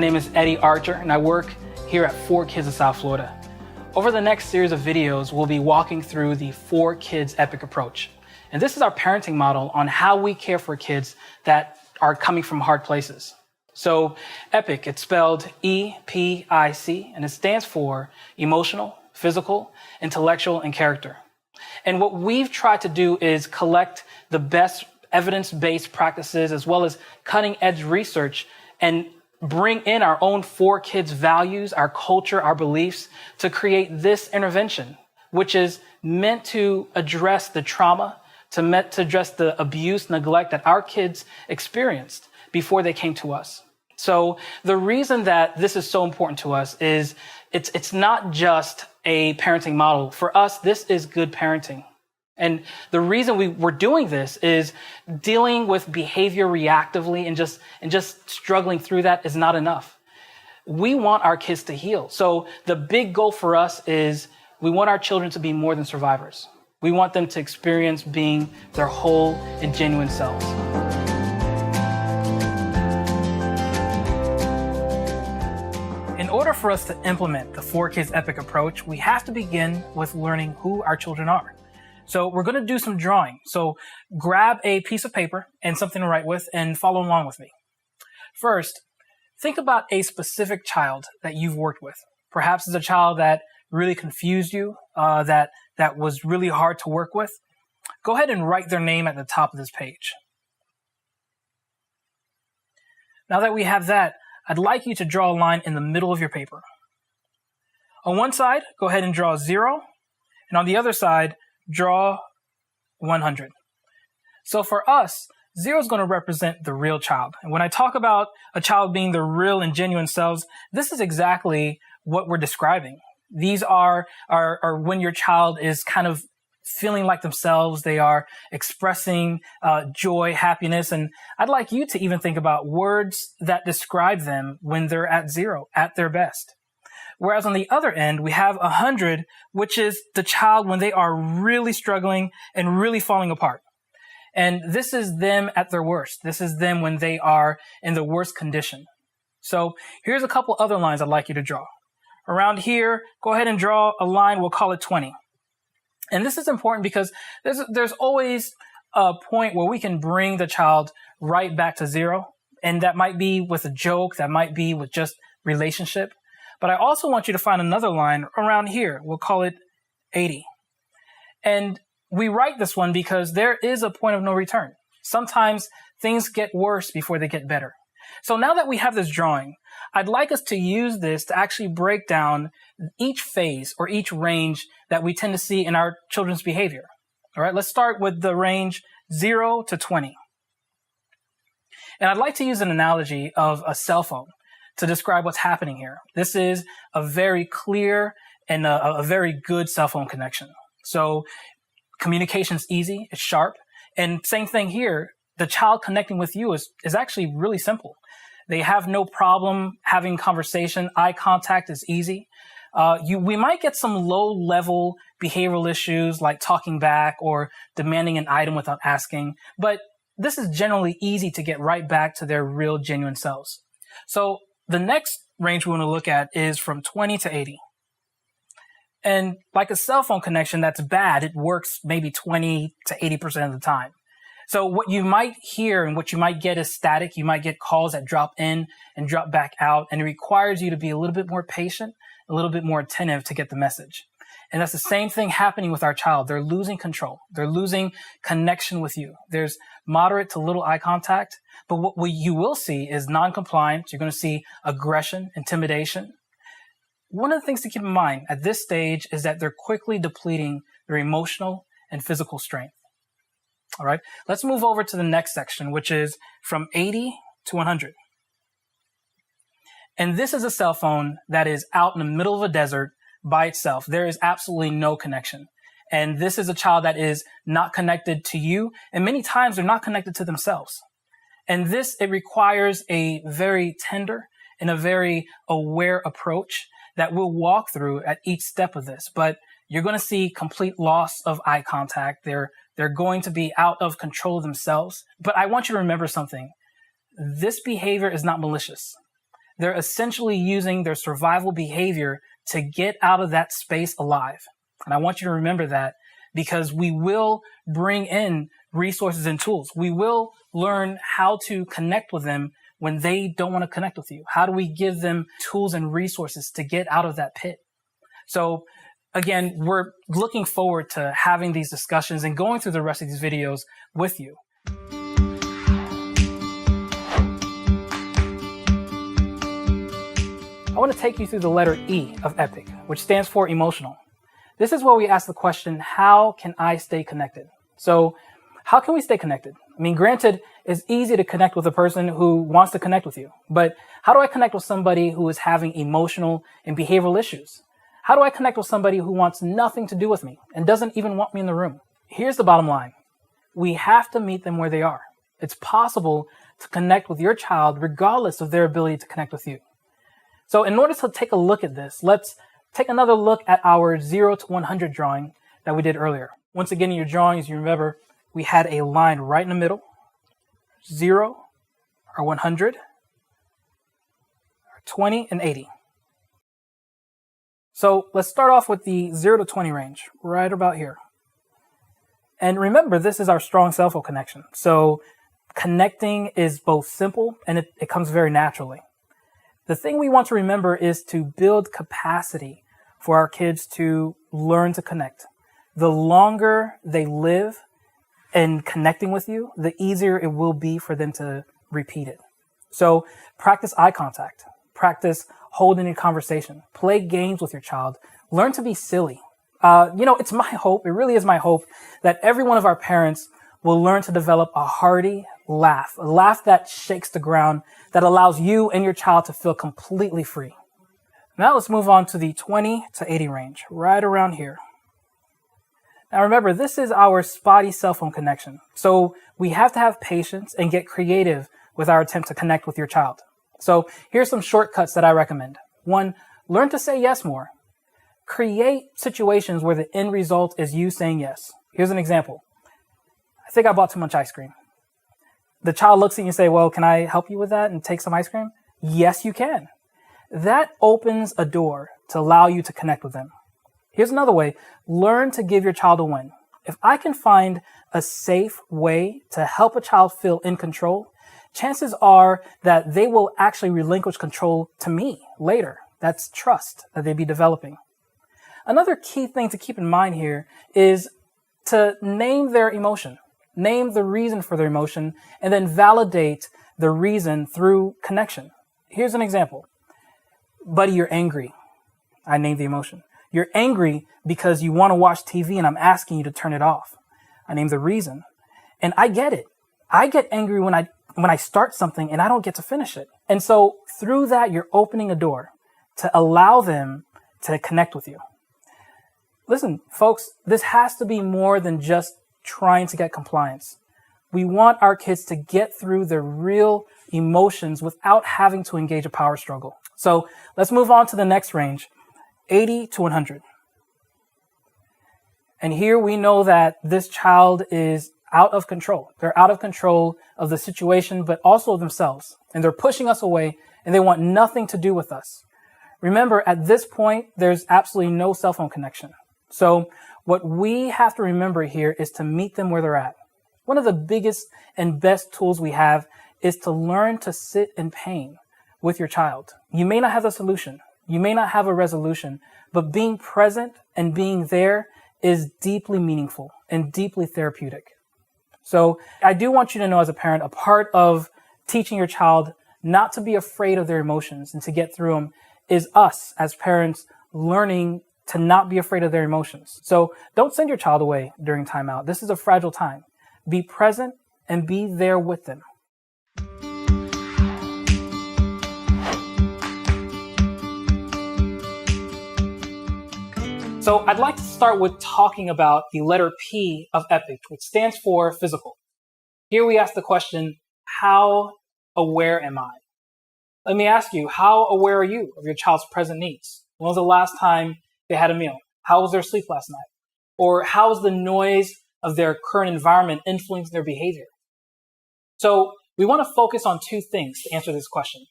name is Eddie Archer, and I work here at 4Kids of South Florida. Over the next series of videos, we'll be walking through the 4Kids EPIC approach. And this is our parenting model on how we care for kids that are coming from hard places. So EPIC, it's spelled E-P-I-C, and it stands for emotional, physical, intellectual, and character. And what we've tried to do is collect the best evidence-based practices as well as cutting-edge research and bring in our own 4Kids values, our culture, our beliefs to create this intervention, which is meant to address the trauma, to address the abuse, neglect that our kids experienced before they came to us. So the reason that this is so important to us is it's not just a parenting model. For us, this is good parenting. And the reason we're doing this is dealing with behavior reactively and just struggling through that is not enough. We want our kids to heal. So the big goal for us is we want our children to be more than survivors. We want them to experience being their whole and genuine selves. In order for us to implement the 4Kids EPIC approach, we have to begin with learning who our children are. So we're going to do some drawing. So grab a piece of paper and something to write with and follow along with me. First, think about a specific child that you've worked with. Perhaps it's a child that really confused you, that was really hard to work with. Go ahead and write their name at the top of this page. Now that we have that, I'd like you to draw a line in the middle of your paper. On one side, go ahead and draw 0, and on the other side, draw 100. So for us, 0 is going to represent the real child. And when I talk about a child being the real and genuine selves, this is exactly what we're describing. These are when your child is kind of feeling like themselves. They are expressing joy, happiness. And I'd like you to even think about words that describe them when they're at 0, at their best. Whereas on the other end, we have 100, which is the child when they are really struggling and really falling apart. And this is them at their worst. This is them when they are in the worst condition. So here's a couple other lines I'd like you to draw. Around here, go ahead and draw a line, we'll call it 20. And this is important because there's always a point where we can bring the child right back to 0. And that might be with a joke, that might be with just relationship. But I also want you to find another line around here. We'll call it 80. And we write this one because there is a point of no return. Sometimes things get worse before they get better. So now that we have this drawing, I'd like us to use this to actually break down each phase or each range that we tend to see in our children's behavior. All right, let's start with the range 0 to 20. And I'd like to use an analogy of a cell phone to describe what's happening here. This is a very clear and a very good cell phone connection. So communication's easy, it's sharp. And same thing here, the child connecting with you is actually really simple. They have no problem having conversation. Eye contact is easy. We might get some low-level behavioral issues like talking back or demanding an item without asking, but this is generally easy to get right back to their real, genuine selves. So the next range we want to look at is from 20 to 80. And like a cell phone connection that's bad, it works maybe 20 to 80% of the time. So what you might hear and what you might get is static. You might get calls that drop in and drop back out, and it requires you to be a little bit more patient, a little bit more attentive to get the message. And that's the same thing happening with our child. They're losing control. They're losing connection with you. There's moderate to little eye contact, but what you will see is non-compliance. You're going to see aggression, intimidation. One of the things to keep in mind at this stage is that they're quickly depleting their emotional and physical strength. All right, let's move over to the next section, which is from 80 to 100. And this is a cell phone that is out in the middle of a desert by itself. There is absolutely no connection. And this is a child that is not connected to you. And many times they're not connected to themselves. And it requires a very tender and a very aware approach that we'll walk through at each step of this. But you're going to see complete loss of eye contact. They're going to be out of control of themselves. But I want you to remember something. This behavior is not malicious. They're essentially using their survival behavior to get out of that space alive. And I want you to remember that, because we will bring in resources and tools. We will learn how to connect with them when they don't want to connect with you. How do we give them tools and resources to get out of that pit? So again, we're looking forward to having these discussions and going through the rest of these videos with you. I want to take you through the letter E of EPIC, which stands for emotional. This is where we ask the question, how can I stay connected? So how can we stay connected? I mean, granted, it's easy to connect with a person who wants to connect with you, but how do I connect with somebody who is having emotional and behavioral issues? How do I connect with somebody who wants nothing to do with me and doesn't even want me in the room? Here's the bottom line. We have to meet them where they are. It's possible to connect with your child regardless of their ability to connect with you. So in order to take a look at this, let's take another look at our 0 to 100 drawing that we did earlier. Once again, in your drawing, as you remember, we had a line right in the middle, 0 or 100, or 20 and 80. So let's start off with the 0 to 20 range, right about here. And remember, this is our strong self-will connection. So connecting is both simple and it comes very naturally. The thing we want to remember is to build capacity for our kids to learn to connect. The longer they live in connecting with you, the easier it will be for them to repeat it. So practice eye contact, practice holding a conversation, play games with your child, learn to be silly. It's my hope, it really is my hope, that every one of our parents will learn to develop a hearty laugh, a laugh that shakes the ground, that allows you and your child to feel completely free. Now let's move on to the 20 to 80 range, right around here. Now remember, this is our spotty cell phone connection. So we have to have patience and get creative with our attempt to connect with your child. So here's some shortcuts that I recommend. 1, learn to say yes more. Create situations where the end result is you saying yes. Here's an example. I think I bought too much ice cream. The child looks at you and say, well, can I help you with that and take some ice cream? Yes, you can. That opens a door to allow you to connect with them. Here's another way. Learn to give your child a win. If I can find a safe way to help a child feel in control, chances are that they will actually relinquish control to me later. That's trust that they'd be developing. Another key thing to keep in mind here is to name their emotion. Name the reason for their emotion, and then validate the reason through connection. Here's an example. Buddy, you're angry. I named the emotion. You're angry because you want to watch TV and I'm asking you to turn it off. I named the reason. And I get it. I get angry when I start something and I don't get to finish it. And so through that, you're opening a door to allow them to connect with you. Listen, folks, this has to be more than just trying to get compliance. We want our kids to get through their real emotions without having to engage a power struggle. So let's move on to the next range, 80 to 100. And here we know that this child is out of control. They're out of control of the situation, but also of themselves. And they're pushing us away and they want nothing to do with us. Remember, at this point, there's absolutely no cell phone connection. So what we have to remember here is to meet them where they're at. One of the biggest and best tools we have is to learn to sit in pain with your child. You may not have a solution. You may not have a resolution, but being present and being there is deeply meaningful and deeply therapeutic. So I do want you to know, as a parent, a part of teaching your child not to be afraid of their emotions and to get through them is us as parents learning to not be afraid of their emotions. So don't send your child away during timeout. This is a fragile time. Be present and be there with them. So I'd like to start with talking about the letter P of EPIC, which stands for physical. Here we ask the question, how aware am I? Let me ask you, how aware are you of your child's present needs? When was the last time they had a meal? How was their sleep last night? Or how is the noise of their current environment influencing their behavior? So we want to focus on two things to answer this question.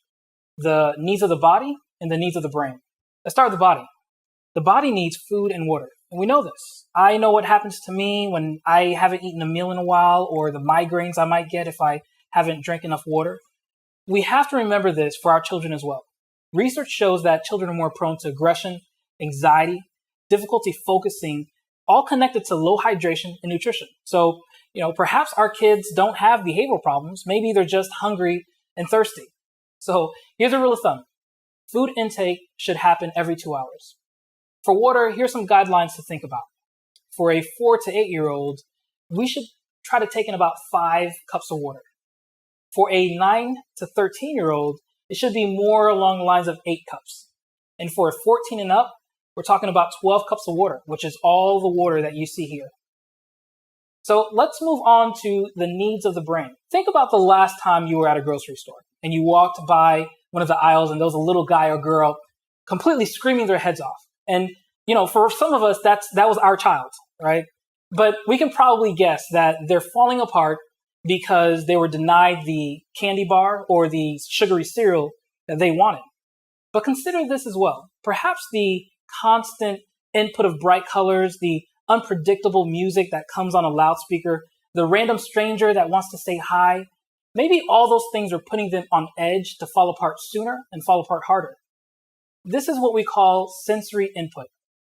the needs of the body and the needs of the brain. Let's start with the body. The body needs food and water, and we know this. I know what happens to me when I haven't eaten a meal in a while, or the migraines I might get if I haven't drank enough water. We have to remember this for our children as well. Research shows that children are more prone to aggression, anxiety, difficulty focusing, all connected to low hydration and nutrition. So, perhaps our kids don't have behavioral problems. Maybe they're just hungry and thirsty. So here's a rule of thumb. Food intake should happen every 2 hours. For water, here's some guidelines to think about. For a 4 to 8-year-old, we should try to take in about 5 cups of water. For a 9 to 13-year-old, it should be more along the lines of 8 cups. And for a 14 and up, we're talking about 12 cups of water, which is all the water that you see here. So let's move on to the needs of the brain. Think about the last time you were at a grocery store and you walked by one of the aisles and there was a little guy or girl completely screaming their heads off. And, for some of us, that was our child, right? But we can probably guess that they're falling apart because they were denied the candy bar or the sugary cereal that they wanted. But consider this as well. Perhaps the constant input of bright colors, the unpredictable music that comes on a loudspeaker, the random stranger that wants to say hi, maybe all those things are putting them on edge to fall apart sooner and fall apart harder. This is what we call sensory input.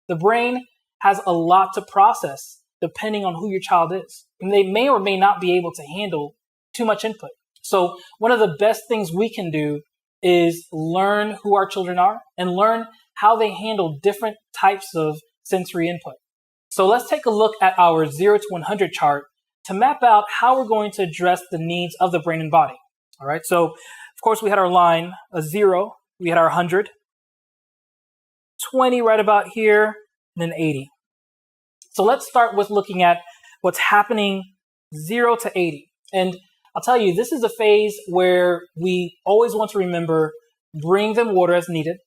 The brain has a lot to process depending on who your child is. And they may or may not be able to handle too much input. So one of the best things we can do is learn who our children are and learn how they handle different types of sensory input. So let's take a look at our 0 to 100 chart to map out how we're going to address the needs of the brain and body. All right, so of course we had our line, a 0, we had our 100, 20 right about here, and then 80. So let's start with looking at what's happening 0 to 80. And I'll tell you, this is a phase where we always want to remember, bring them water as needed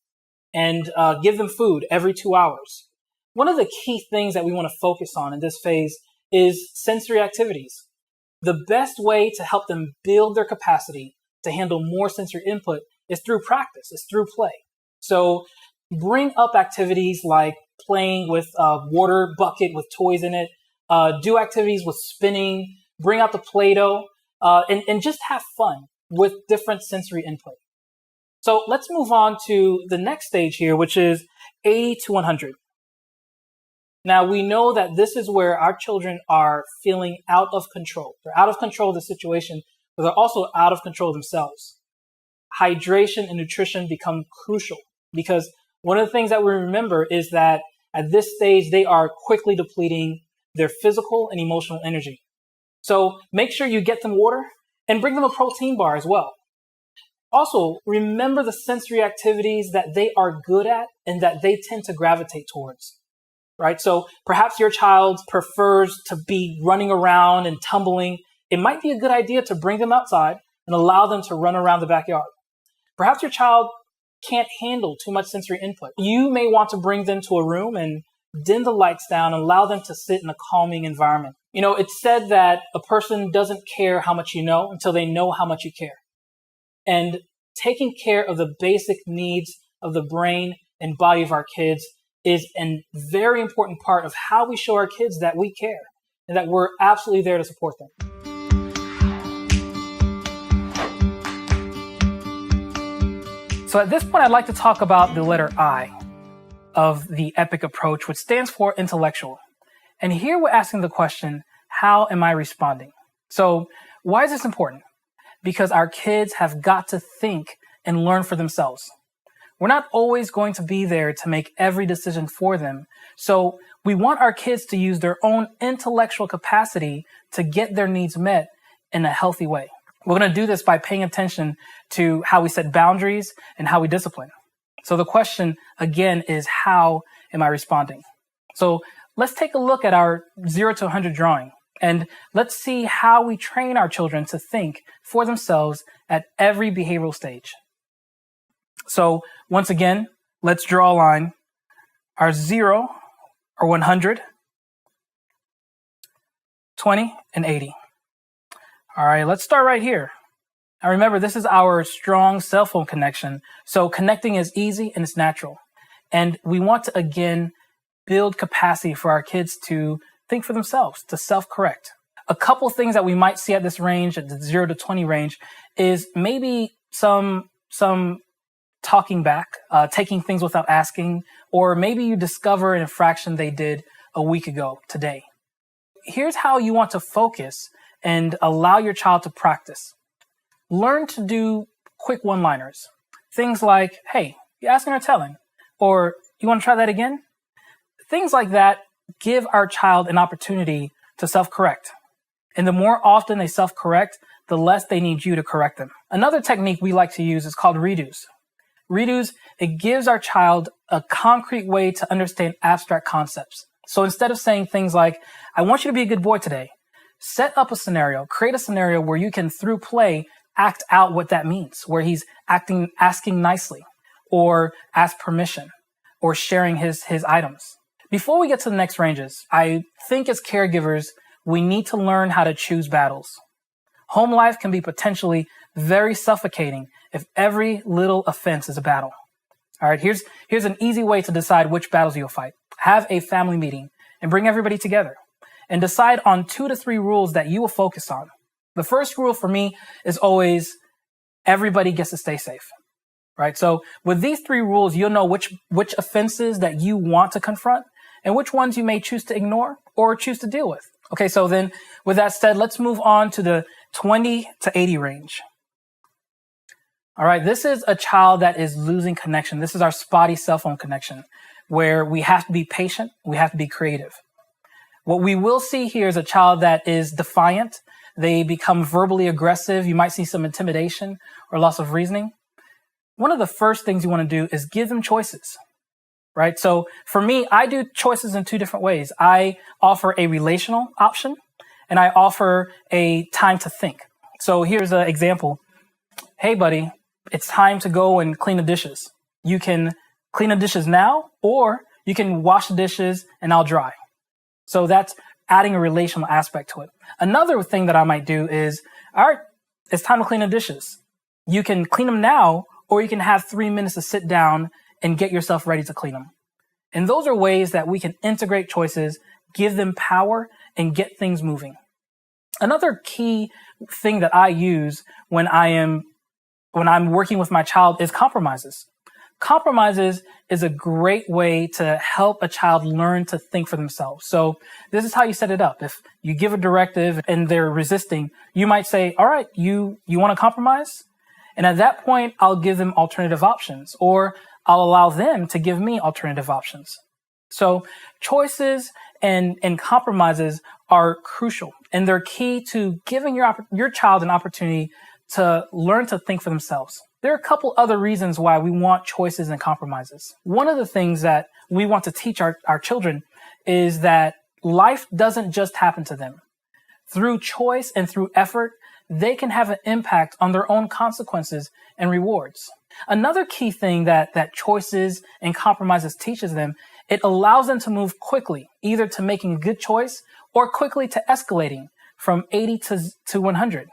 and give them food every 2 hours. One of the key things that we want to focus on in this phase is sensory activities. The best way to help them build their capacity to handle more sensory input is through practice, it's through play. So bring up activities like playing with a water bucket with toys in it, do activities with spinning, bring out the Play-Doh, and just have fun with different sensory input. So let's move on to the next stage here, which is 80 to 100. Now, we know that this is where our children are feeling out of control. They're out of control of the situation, but they're also out of control themselves. Hydration and nutrition become crucial because one of the things that we remember is that at this stage, they are quickly depleting their physical and emotional energy. So make sure you get them water and bring them a protein bar as well. Also, remember the sensory activities that they are good at and that they tend to gravitate towards. Right? So perhaps your child prefers to be running around and tumbling. It might be a good idea to bring them outside and allow them to run around the backyard. Perhaps your child can't handle too much sensory input. You may want to bring them to a room and dim the lights down and allow them to sit in a calming environment. It's said that a person doesn't care how much you know until they know how much you care. And taking care of the basic needs of the brain and body of our kids is a very important part of how we show our kids that we care and that we're absolutely there to support them. So at this point, I'd like to talk about the letter I of the EPIC approach, which stands for intellectual. And here we're asking the question, how am I responding? So why is this important? Because our kids have got to think and learn for themselves. We're not always going to be there to make every decision for them. So we want our kids to use their own intellectual capacity to get their needs met in a healthy way. We're going to do this by paying attention to how we set boundaries and how we discipline. So the question, again, is how am I responding? So let's take a look at our 0 to 100 drawing, and let's see how we train our children to think for themselves at every behavioral stage. So once again, let's draw a line. Our 0 or 100, 20, and 80. All right, let's start right here. Now remember, this is our strong cell phone connection. So connecting is easy and it's natural. And we want to, again, build capacity for our kids to think for themselves, to self-correct. A couple things that we might see at this range, at the 0 to 20 range, is maybe some talking back, taking things without asking, or maybe you discover an infraction they did a week ago today. Here's how you want to focus and allow your child to practice. Learn to do quick one-liners. Things like, hey, you asking or telling? Or you want to try that again? Things like that give our child an opportunity to self-correct. And the more often they self-correct, the less they need you to correct them. Another technique we like to use is called redos. Redos, it gives our child a concrete way to understand abstract concepts. So instead of saying things like, I want you to be a good boy today, set up a scenario, create a scenario where you can, through play, act out what that means, where he's asking nicely, or ask permission, or sharing his items. Before we get to the next ranges, I think as caregivers, we need to learn how to choose battles. Home life can be potentially very suffocating if every little offense is a battle. All right, here's an easy way to decide which battles you'll fight. Have a family meeting and bring everybody together and decide on 2 to 3 rules that you will focus on. The first rule for me is always everybody gets to stay safe, right? So with these 3 rules, you'll know which offenses that you want to confront and which ones you may choose to ignore or choose to deal with. Okay, so then with that said, let's move on to the 20 to 80 range. All right, this is a child that is losing connection. This is our spotty cell phone connection where we have to be patient, we have to be creative. What we will see here is a child that is defiant. They become verbally aggressive. You might see some intimidation or loss of reasoning. One of the first things you want to do is give them choices, right? So for me, I do choices in 2 different ways. I offer a relational option and I offer a time to think. So here's an example. Hey, buddy, it's time to go and clean the dishes. You can clean the dishes now, or you can wash the dishes and I'll dry. So that's adding a relational aspect to it. Another thing that I might do is, all right, it's time to clean the dishes. You can clean them now, or you can have 3 minutes to sit down and get yourself ready to clean them. And those are ways that we can integrate choices, give them power, and get things moving. Another key thing that I use when I'm working with my child is compromises. Compromises is a great way to help a child learn to think for themselves. So this is how you set it up. If you give a directive and they're resisting, you might say, all right, you want to compromise? And at that point, I'll give them alternative options, or I'll allow them to give me alternative options. So choices and compromises are crucial, and they're key to giving your child an opportunity to learn to think for themselves. There are a couple other reasons why we want choices and compromises. One of the things that we want to teach our children is that life doesn't just happen to them. Through choice and through effort, they can have an impact on their own consequences and rewards. Another key thing that choices and compromises teaches them, it allows them to move quickly, either to making a good choice or quickly to escalating from 80 to 100.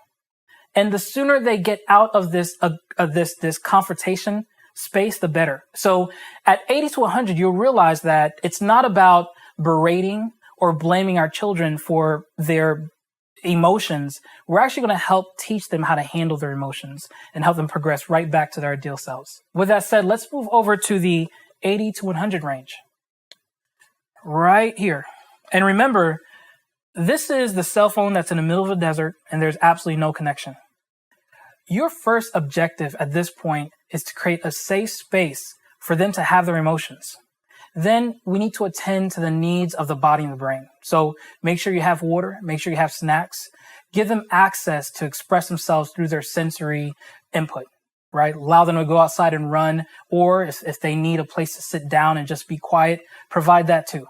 And the sooner they get out of this confrontation space, the better. So at 80 to 100, you'll realize that it's not about berating or blaming our children for their emotions. We're actually going to help teach them how to handle their emotions and help them progress right back to their ideal selves. With that said, let's move over to the 80 to 100 range. Right here. And remember, this is the cell phone that's in the middle of a desert and there's absolutely no connection. Your first objective at this point is to create a safe space for them to have their emotions. Then we need to attend to the needs of the body and the brain. So make sure you have water, make sure you have snacks, give them access to express themselves through their sensory input, right? Allow them to go outside and run, or if they need a place to sit down and just be quiet, provide that too.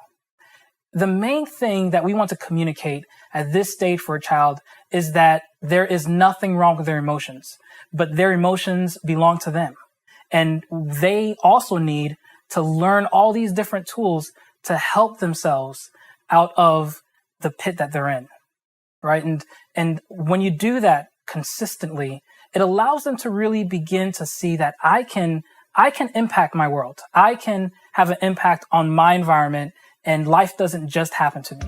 The main thing that we want to communicate at this stage for a child is that there is nothing wrong with their emotions, but their emotions belong to them. And they also need to learn all these different tools to help themselves out of the pit that they're in, right? And when you do that consistently, it allows them to really begin to see that I can impact my world. I can have an impact on my environment, and life doesn't just happen to me.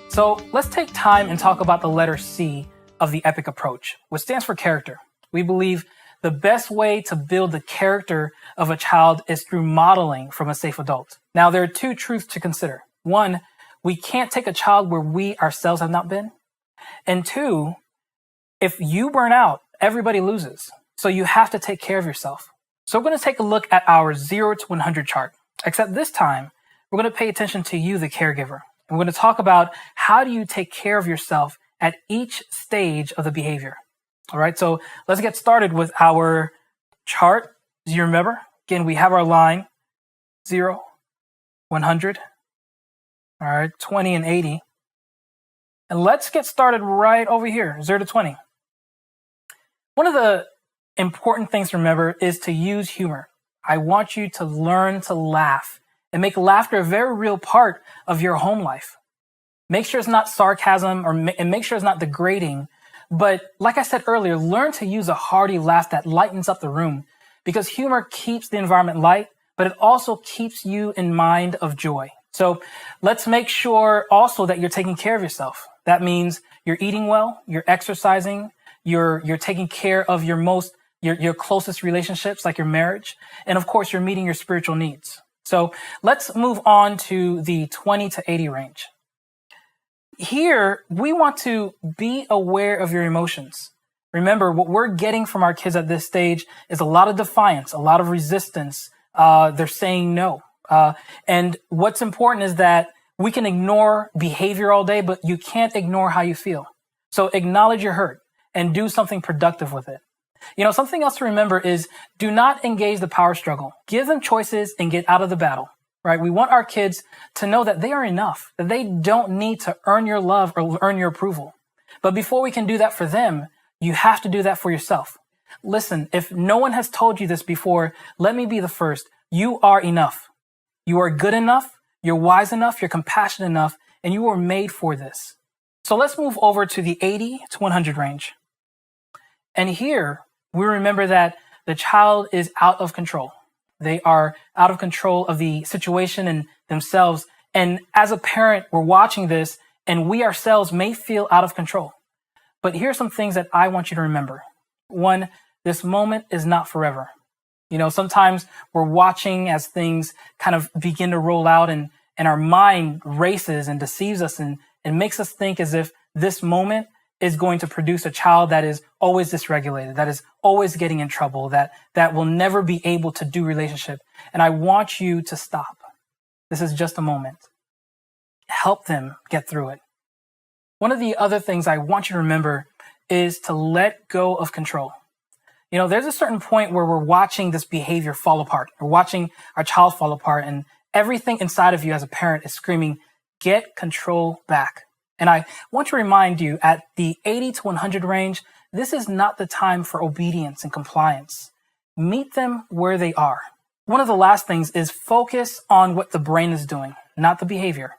So let's take time and talk about the letter C of the EPIC approach, which stands for character. We believe the best way to build the character of a child is through modeling from a safe adult. Now, there are two truths to consider. One, we can't take a child where we ourselves have not been. And two, if you burn out, everybody loses. So you have to take care of yourself. So we're going to take a look at our 0 to 100 chart, except this time, we're going to pay attention to you, the caregiver. We're going to talk about how do you take care of yourself at each stage of the behavior. All right, so let's get started with our chart. Do you remember? Again, we have our line 0, 100, all right, 20 and 80. And let's get started right over here, 0 to 20. One of the important things to remember is to use humor. I want you to learn to laugh and make laughter a very real part of your home life. Make sure it's not sarcasm and make sure it's not degrading. But like I said earlier, learn to use a hearty laugh that lightens up the room, because humor keeps the environment light, but it also keeps you in mind of joy. So let's make sure also that you're taking care of yourself. That means you're eating well, you're exercising, you're taking care of your closest relationships, like your marriage. And of course, you're meeting your spiritual needs. So let's move on to the 20 to 80 range. Here, we want to be aware of your emotions. Remember, what we're getting from our kids at this stage is a lot of defiance, a lot of resistance. They're saying no. And what's important is that we can ignore behavior all day, but you can't ignore how you feel. So acknowledge your hurt and do something productive with it. Something else to remember is do not engage the power struggle. Give them choices and get out of the battle, right? We want our kids to know that they are enough, that they don't need to earn your love or earn your approval. But before we can do that for them, you have to do that for yourself. Listen, if no one has told you this before, let me be the first. You are enough. You are good enough. You're wise enough. You're compassionate enough, and you were made for this. So let's move over to the 80 to 100 range. And here, we remember that the child is out of control. They are out of control of the situation and themselves. And as a parent, we're watching this and we ourselves may feel out of control. But here's some things that I want you to remember. One, this moment is not forever. Sometimes we're watching as things kind of begin to roll out and our mind races and deceives us and makes us think as if this moment is going to produce a child that is always dysregulated, that is always getting in trouble, that will never be able to do relationship. And I want you to stop. This is just a moment. Help them get through it. One of the other things I want you to remember is to let go of control. There's a certain point where we're watching this behavior fall apart. We're watching our child fall apart, and everything inside of you as a parent is screaming, get control back. And I want to remind you, at the 80 to 100 range, this is not the time for obedience and compliance. Meet them where they are. One of the last things is focus on what the brain is doing, not the behavior.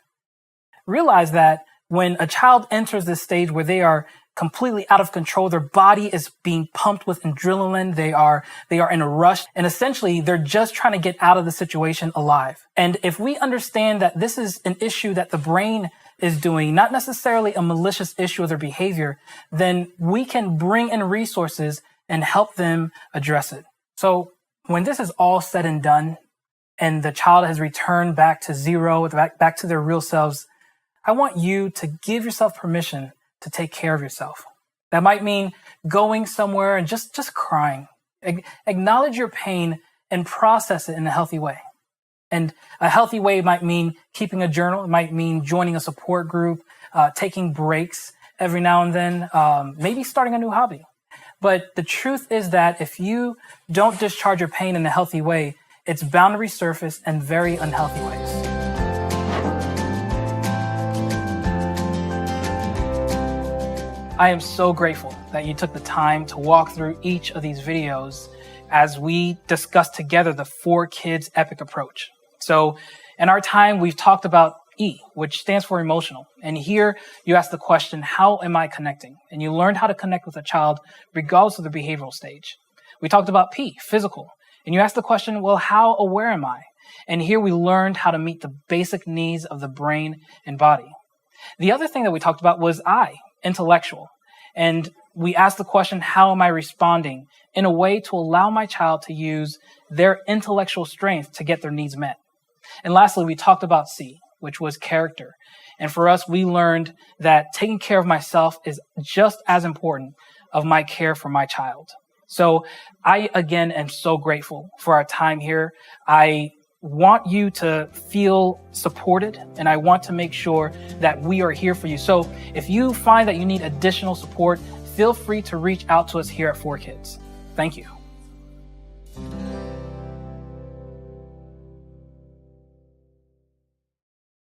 Realize that when a child enters this stage where they are completely out of control, their body is being pumped with adrenaline, they are in a rush, and essentially they're just trying to get out of the situation alive. And if we understand that this is an issue that the brain is doing, not necessarily a malicious issue of their behavior, then we can bring in resources and help them address it. So when this is all said and done and the child has returned back to zero, back to their real selves, I want you to give yourself permission to take care of yourself. That might mean going somewhere and just crying. Acknowledge your pain and process it in a healthy way. And a healthy way might mean keeping a journal. It might mean joining a support group, taking breaks every now and then, maybe starting a new hobby. But the truth is that if you don't discharge your pain in a healthy way, it's bound to resurface in very unhealthy ways. I am so grateful that you took the time to walk through each of these videos as we discuss together the 4Kids EPIC approach. So in our time, we've talked about E, which stands for emotional. And here you ask the question, how am I connecting? And you learned how to connect with a child regardless of the behavioral stage. We talked about P, physical. And you ask the question, well, how aware am I? And here we learned how to meet the basic needs of the brain and body. The other thing that we talked about was I, intellectual. And we asked the question, how am I responding in a way to allow my child to use their intellectual strength to get their needs met? And lastly, we talked about C, which was character. And for us, we learned that taking care of myself is just as important of my care for my child. So I, again, am so grateful for our time here. I want you to feel supported, and I want to make sure that we are here for you. So if you find that you need additional support, feel free to reach out to us here at 4Kids. Thank you.